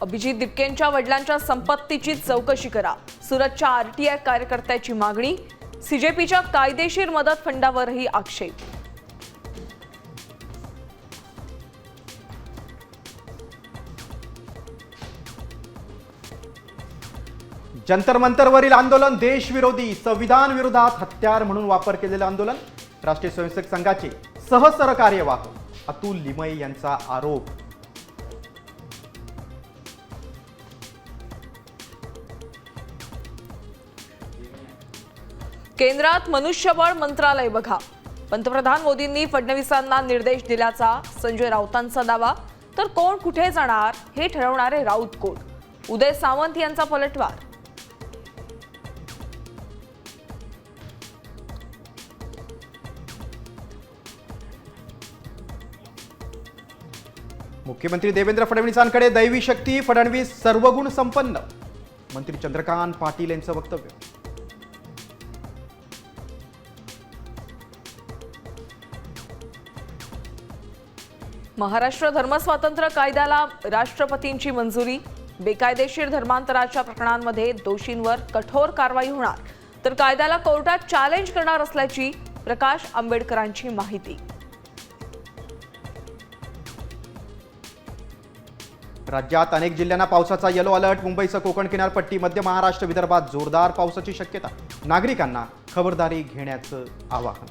अभिजित दिपकेंच्या वडिलांच्या संपत्तीची चौकशी करा, सुरतच्या आरटीआय कार्यकर्त्याची मागणी. सीजेपीच्या कायदेशीर मदत फंडावरही आक्षेप. जंतर मंतरवरील आंदोलन देशविरोधी, संविधान विरोधात हत्यार म्हणून वापर केलेलं आंदोलन. राष्ट्रीय स्वयंसेवक संघाचे सहसरकार्यवाह अतुल लिमये यांचा आरोप. केंद्रात मनुष्यबळ मंत्रालय बघा. पंतप्रधान मोदींनी फडणवीसांना निर्देश दिल्याचा संजय राऊतांचा दावा. तर कोण कुठे जाणार हे ठरवणारे राऊत कोण? उदय सामंत यांचा पलटवार. मुख्यमंत्री देवेंद्र फडणवीसांकडे दैवी शक्ती, फडणवीस सर्वगुण संपन्न. मंत्री चंद्रकांत पाटील यांचं वक्तव्य. महाराष्ट्र धर्मस्वातंत्र्य कायद्याला राष्ट्रपतींची मंजुरी. बेकायदेशीर धर्मांतराच्या प्रकरणांमध्ये दोषींवर कठोर कारवाई होणार. तर कायद्याला कोर्टात चॅलेंज करणार असल्याची प्रकाश आंबेडकरांची माहिती. राज्यात अनेक जिल्ह्यांना पावसाचा येलो अलर्ट. मुंबईसह कोकण किनारपट्टी, मध्य महाराष्ट्र, विदर्भात जोरदार पावसाची शक्यता. नागरिकांना खबरदारी घेण्याचं आवाहन.